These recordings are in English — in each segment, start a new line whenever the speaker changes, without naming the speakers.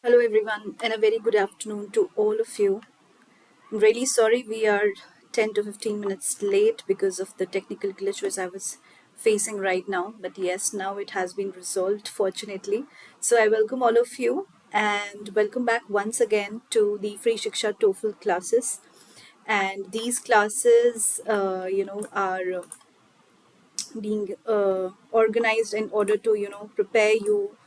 Hello, everyone, and a very good afternoon to all of you. I'm really sorry we are 10 to 15 minutes late because of the technical glitches I was facing right now. But yes, now it has been resolved, fortunately. So I welcome all of you and welcome back once again to the free Shiksha TOEFL classes. And these classes, are being organized in order to, prepare you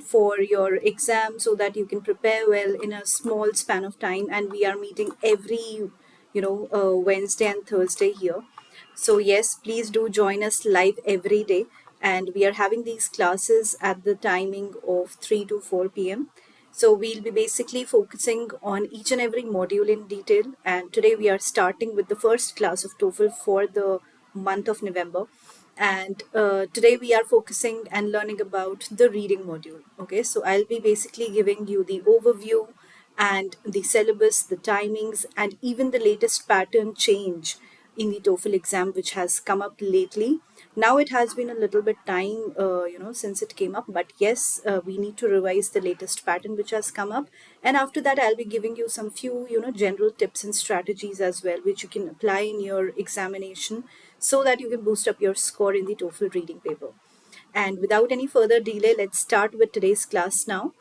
for your exam so that you can prepare well in a small span of time, and we are meeting every Wednesday and Thursday here. So yes, please do join us live every day, and we are having these classes at the timing of 3 to 4 p.m. So we'll be basically focusing on each and every module in detail, and today we are starting with the first class of TOEFL for the month of November. And today we are focusing and learning about the reading module. Okay, so I'll be basically giving you the overview and the syllabus, the timings, and even the latest pattern change in the TOEFL exam which has come up lately. Now it has been a little bit time, since it came up, but yes, we need to revise the latest pattern which has come up. And after that, I'll be giving you some few, general tips and strategies as well, which you can apply in your examination so that you can boost up your score in the TOEFL reading paper. And without any further delay, let's start with today's class now.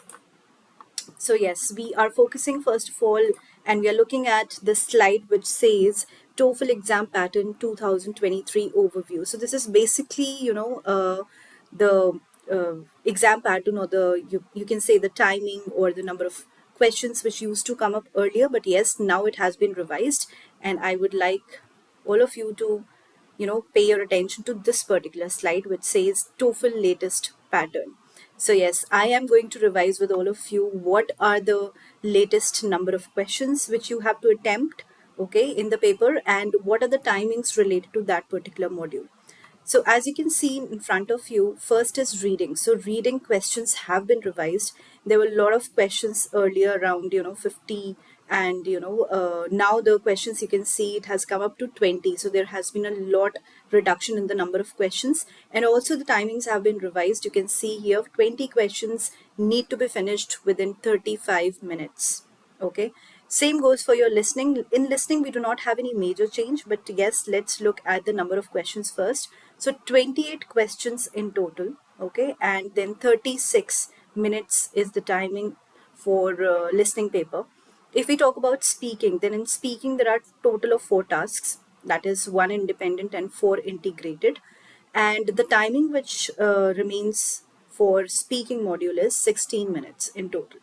So yes, we are focusing first of all, and we are looking at the slide which says TOEFL exam pattern 2023 overview. So this is basically, the exam pattern, or you can say the timing or the number of questions which used to come up earlier. But yes, now it has been revised, and I would like all of you to pay your attention to this particular slide which says TOEFL latest pattern. So yes, I am going to revise with all of you what are the latest number of questions which you have to attempt, okay, in the paper, and what are the timings related to that particular module. So as you can see in front of you, first is reading. So reading questions have been revised. There were a lot of questions earlier, around 50, and now the questions, you can see it has come up to 20. So there has been a lot reduction in the number of questions, and also the timings have been revised. You can see here 20 questions need to be finished within 35 minutes. Okay, same goes for your listening. In listening, we do not have any major change, but yes, let's look at the number of questions first. So 28 questions in total, okay, and then 36 minutes is the timing for listening paper. If we talk about speaking, then in speaking there are total of 4 tasks, that is 1 independent and 4 integrated, and the timing which remains for speaking module is 16 minutes in total.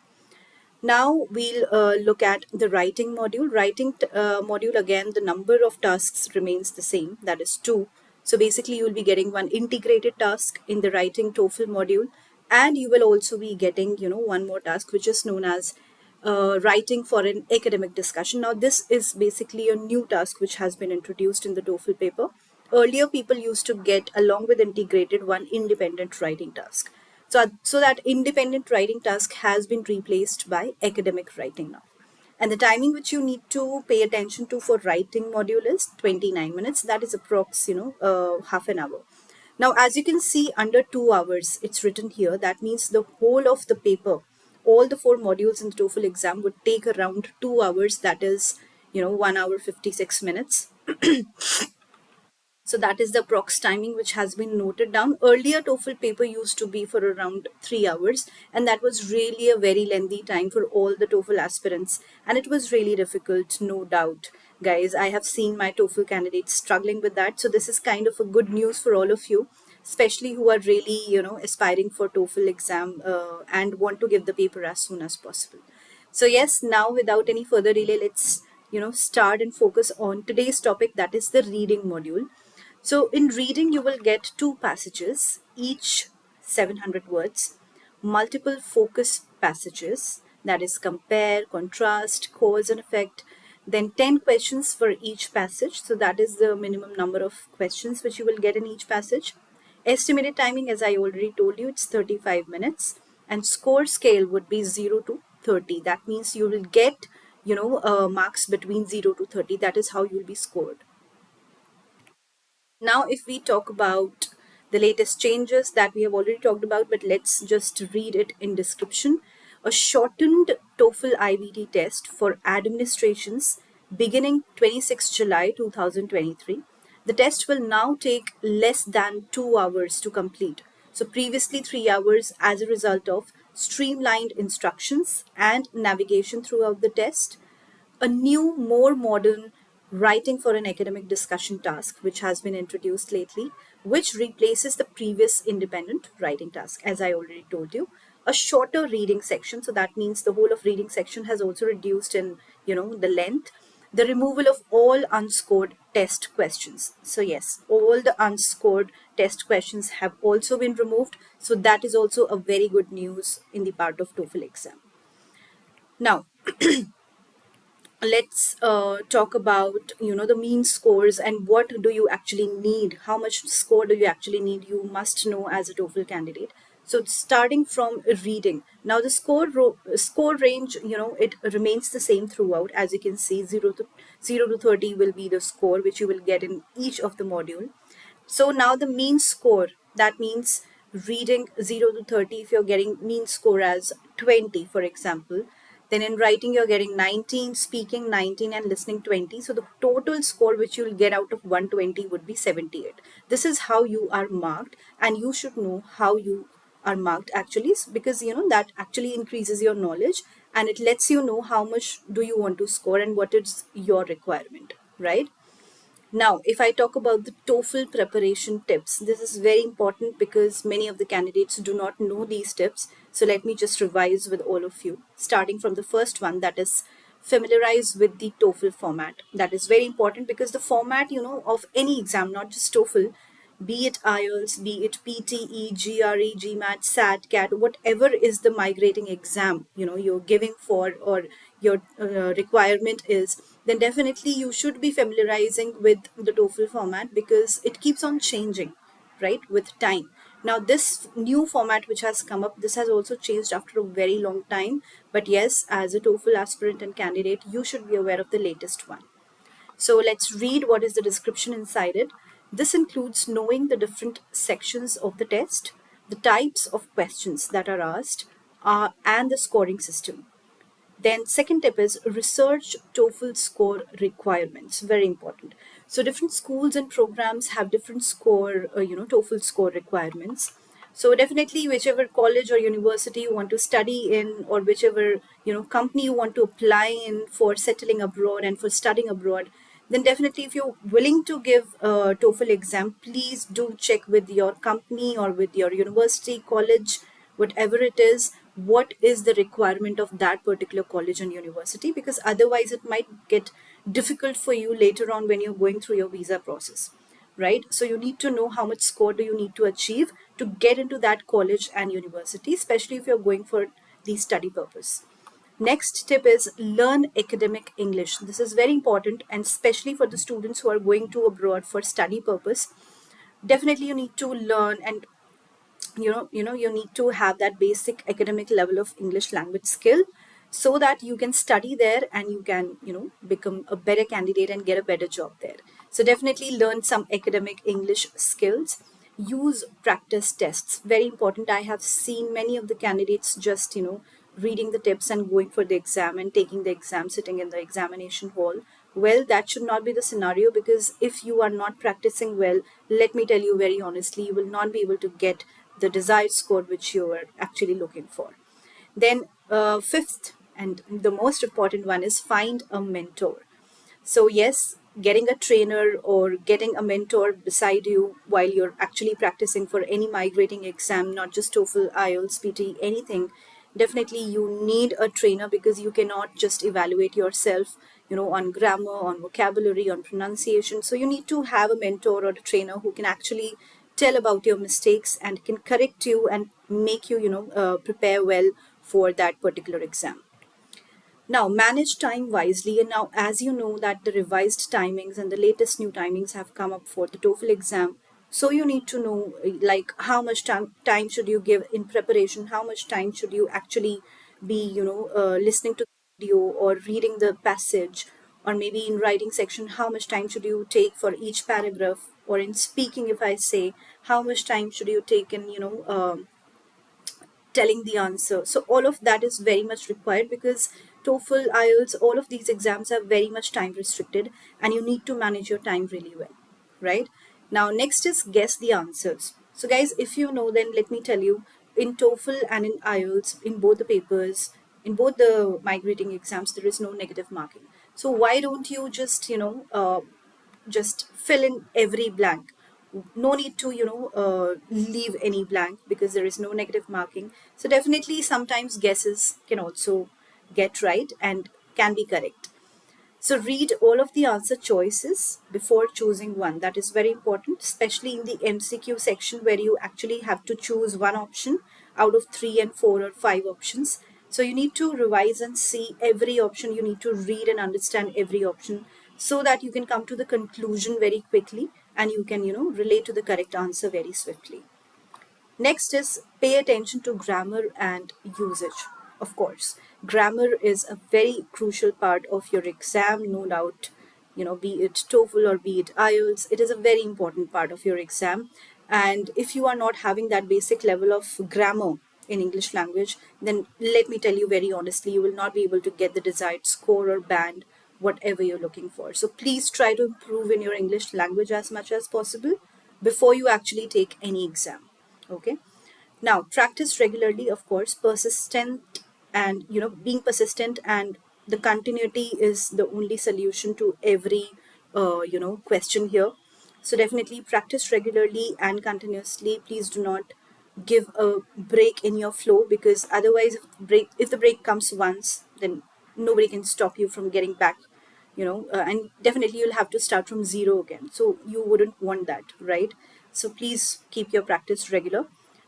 Now we'll look at the writing module. Writing module, again, the number of tasks remains the same, that is 2. So basically you'll be getting one integrated task in the writing TOEFL module, and you will also be getting, one more task which is known as writing for an academic discussion. Now this is basically a new task which has been introduced in the TOEFL paper. Earlier people used to get, along with integrated, one independent writing task. So that independent writing task has been replaced by academic writing now. And the timing which you need to pay attention to for writing module is 29 minutes. That is approx, half an hour. Now, as you can see, under 2 hours, it's written here. That means the whole of the paper, all the 4 modules in the TOEFL exam would take around 2 hours. That is, 1 hour 56 minutes. So that is the approx timing which has been noted down. Earlier TOEFL paper used to be for around 3 hours, and that was really a very lengthy time for all the TOEFL aspirants, and it was really difficult, no doubt. Guys, I have seen my TOEFL candidates struggling with that, so this is kind of a good news for all of you, especially who are really, aspiring for TOEFL exam and want to give the paper as soon as possible. So yes, now without any further delay, let's start and focus on today's topic, that is the reading module. So in reading, you will get 2 passages, each 700 words, multiple focus passages, that is compare, contrast, cause and effect, then 10 questions for each passage. So that is the minimum number of questions which you will get in each passage. Estimated timing, as I already told you, it's 35 minutes, and score scale would be 0 to 30. That means you will get, marks between 0 to 30. That is how you will be scored. Now, if we talk about the latest changes that we have already talked about, but let's just read it in description. a shortened TOEFL IBT test for administrations beginning 26 July 2023. The test will now take less than 2 hours to complete. So previously 3 hours as a result of streamlined instructions and navigation throughout the test, a new, more modern writing for an academic discussion task, which has been introduced lately, which replaces the previous independent writing task, as I already told you. A shorter reading section, so that means the whole of reading section has also reduced in, the length. The removal of all unscored test questions. So yes, all the unscored test questions have also been removed. So that is also a very good news in the part of TOEFL exam. Now, let's talk about the mean scores and what do you actually need, how much score do you actually need, you must know as a TOEFL candidate. So starting from reading, now the score range, it remains the same throughout. As you can see, 0 to 30 will be the score which you will get in each of the module. So now the mean score, that means reading 0 to 30, if you're getting mean score as 20, for example, then in writing you're getting 19, speaking 19, and listening 20. So the total score which you'll get out of 120 would be 78. This is how you are marked, and you should know how you are marked actually, because that actually increases your knowledge and it lets you know how much do you want to score and what is your requirement, right? Now, if I talk about the TOEFL preparation tips, this is very important because many of the candidates do not know these tips. So let me just revise with all of you, starting from the first one, that is familiarize with the TOEFL format. That is very important because the format, of any exam, not just TOEFL, be it IELTS, be it PTE, GRE, GMAT, SAT, CAT, whatever is the migrating exam, you're giving for, or your requirement is, then definitely you should be familiarizing with the TOEFL format because it keeps on changing, right, with time. Now, this new format which has come up, this has also changed after a very long time. But yes, as a TOEFL aspirant and candidate, you should be aware of the latest one. So let's read what is the description inside it. This includes knowing the different sections of the test, the types of questions that are asked, and the scoring system. Then second tip is research TOEFL score requirements. Very important. So different schools and programs have different score, TOEFL score requirements. So definitely whichever college or university you want to study in, or whichever company you want to apply in for settling abroad and for studying abroad, then definitely if you're willing to give a TOEFL exam, please do check with your company or with your university, college, whatever it is, what is the requirement of that particular college and university, because otherwise it might get difficult for you later on when you're going through your visa process, right? So you need to know how much score do you need to achieve to get into that college and university, especially if you're going for the study purpose. Next tip is learn academic English. This is very important, and especially for the students who are going to abroad for study purpose. Definitely you need to learn, and you need to have that basic academic level of English language skill so that you can study there and you can become a better candidate and get a better job there. So definitely learn some academic English skills. Use practice tests, very important. I have seen many of the candidates just reading the tips and going for the exam and taking the exam, sitting in the examination hall. Well, that should not be the scenario, because if you are not practicing well, let me tell you very honestly, you will not be able to get the desired score which you are actually looking for. Then fifth and the most important one is find a mentor. So yes, getting a trainer or getting a mentor beside you while you're actually practicing for any migrating exam, not just TOEFL, IELTS, PT, anything, definitely you need a trainer, because you cannot just evaluate yourself, on grammar, on vocabulary, on pronunciation. So you need to have a mentor or a trainer who can actually tell about your mistakes and can correct you and make you, prepare well for that particular exam. Now, manage time wisely. And now, as you know, that the revised timings and the latest new timings have come up for the TOEFL exam. So you need to know, like, how much time should you give in preparation? How much time should you actually be, listening to the video or reading the passage, or maybe in writing section, how much time should you take for each paragraph, or in speaking, if I say, how much time should you take in, telling the answer. So all of that is very much required because TOEFL, IELTS, all of these exams are very much time restricted and you need to manage your time really well, right? Now, next is guess the answers. So guys, if you know, then let me tell you, in TOEFL and in IELTS, in both the papers, in both the migrating exams, there is no negative marking. So why don't you just, just fill in every blank? No need to leave any blank because there is no negative marking. So definitely sometimes guesses can also get right and can be correct. So read all of the answer choices before choosing one. That is very important, especially in the MCQ section where you actually have to choose one option out of 3 and 4 or 5 options. So you need to revise and see every option. You need to read and understand every option so that you can come to the conclusion very quickly and you can, relate to the correct answer very swiftly. Next is pay attention to grammar and usage. Of course, grammar is a very crucial part of your exam, no doubt. Be it TOEFL or be it IELTS, it is a very important part of your exam. And if you are not having that basic level of grammar in English language, then let me tell you very honestly, you will not be able to get the desired score or band, whatever you're looking for. So please try to improve in your English language as much as possible before you actually take any exam. Okay. Now practice regularly, of course, persistent, and being persistent and the continuity is the only solution to every question here. So definitely practice regularly and continuously. Please do not give a break in your flow, because otherwise if the break comes once, then nobody can stop you from getting back, and definitely you'll have to start from zero again. So you wouldn't want that, right? So please keep your practice regular.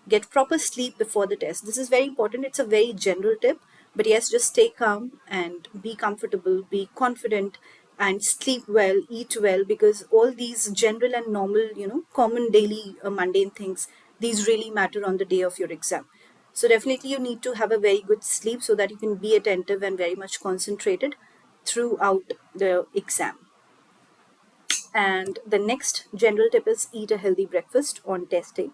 Get proper sleep before the test. This is very important. It's a very general tip, but yes, just stay calm and be comfortable, be confident, and sleep well, eat well, because all these general and normal, common daily mundane things, these really matter on the day of your exam. So definitely you need to have a very good sleep so that you can be attentive and very much concentrated throughout the exam. And the next general tip is eat a healthy breakfast on test day.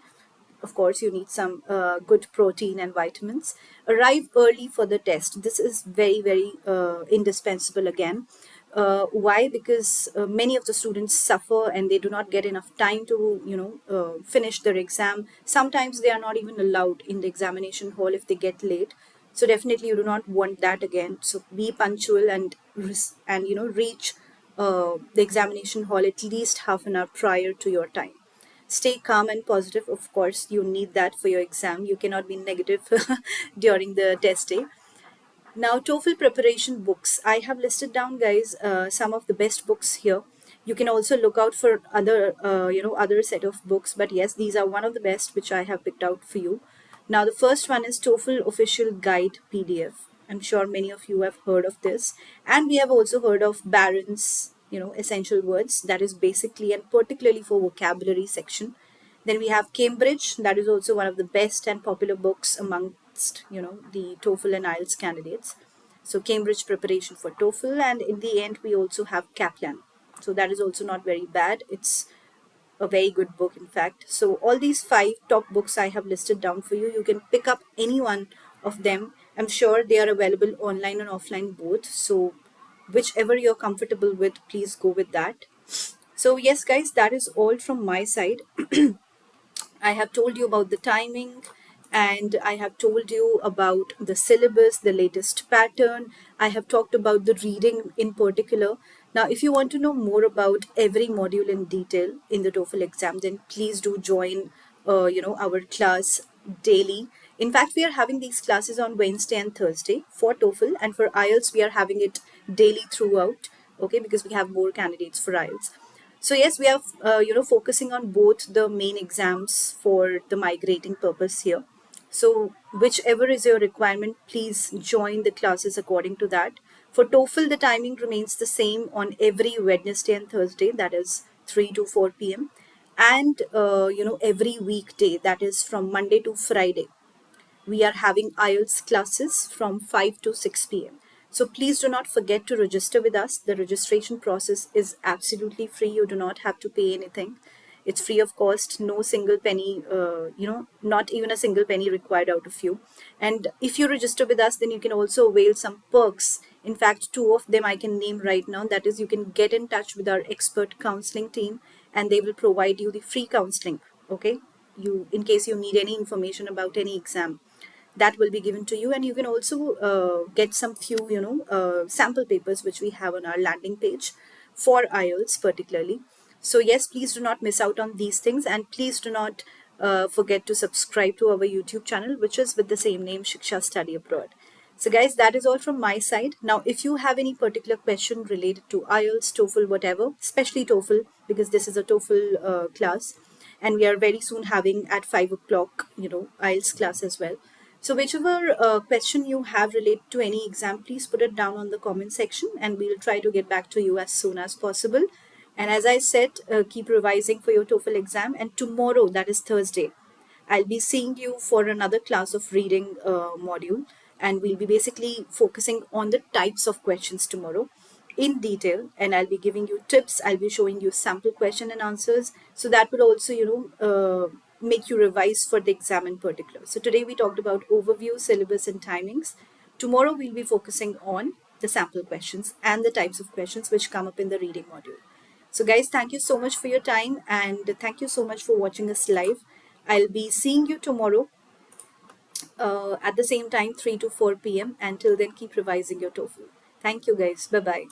Of course, you need some good protein and vitamins. Arrive early for the test. This is very, very indispensable again. Why? Because many of the students suffer and they do not get enough time to, finish their exam. Sometimes they are not even allowed in the examination hall if they get late. So definitely you do not want that again. So be punctual and reach the examination hall at least half an hour prior to your time. Stay calm and positive. Of course, you need that for your exam. You cannot be negative during the test day. Now, TOEFL preparation books. I have listed down, guys, some of the best books here. You can also look out for other set of books. But yes, these are one of the best which I have picked out for you. Now, the first one is TOEFL Official Guide PDF. I'm sure many of you have heard of this. And we have also heard of Barron's, essential words. That is basically and particularly for vocabulary section. Then we have Cambridge. That is also one of the best and popular books amongst, the TOEFL and IELTS candidates. So Cambridge preparation for TOEFL. And in the end, we also have Kaplan. So that is also not very bad. It's a very good book, in fact. So all these 5 top books I have listed down for you. You can pick up any one of them. I'm sure they are available online and offline both. So whichever you're comfortable with, please go with that. So yes, guys, that is all from my side. I have told you about the timing, and I have told you about the syllabus, the latest pattern. I have talked about the reading in particular. Now, if you want to know more about every module in detail in the TOEFL exam, then please do join, our class daily. In fact, we are having these classes on Wednesday and Thursday for TOEFL, and for IELTS, we are having it daily throughout. Okay, because we have more candidates for IELTS. So yes, we are focusing on both the main exams for the migrating purpose here. So whichever is your requirement, please join the classes according to that. For TOEFL, the timing remains the same on every Wednesday and Thursday, that is 3 to 4 p.m. And every weekday, that is from Monday to Friday, we are having IELTS classes from 5 to 6 p.m. So please do not forget to register with us. The registration process is absolutely free. You do not have to pay anything. It's free of cost, no single penny, not even a single penny required out of you. And if you register with us, then you can also avail some perks. In fact, two of them I can name right now. That is, you can get in touch with our expert counseling team, and they will provide you the free counseling. Okay, you, in case you need any information about any exam, that will be given to you. And you can also get some few sample papers which we have on our landing page for IELTS particularly. So yes, please do not miss out on these things, and please do not forget to subscribe to our YouTube channel, which is with the same name, Shiksha Study Abroad. So guys, that is all from my side. Now, if you have any particular question related to IELTS, TOEFL, whatever, especially TOEFL, because this is a TOEFL class, and we are very soon having at 5 o'clock, IELTS class as well. So whichever question you have related to any exam, please put it down on the comment section, and we'll try to get back to you as soon as possible. And as I said, keep revising for your TOEFL exam. And tomorrow, that is Thursday, I'll be seeing you for another class of reading module, and we'll be basically focusing on the types of questions tomorrow in detail, and I'll be giving you tips. I'll be showing you sample question and answers, so that will also make you revise for the exam in particular. So today we talked about overview, syllabus, and timings. Tomorrow we'll be focusing on the sample questions and the types of questions which come up in the reading module. So guys, thank you so much for your time, and thank you so much for watching us live. I'll be seeing you tomorrow at the same time, 3 to 4 p.m. Until then, keep revising your TOEFL. Thank you guys. Bye-bye.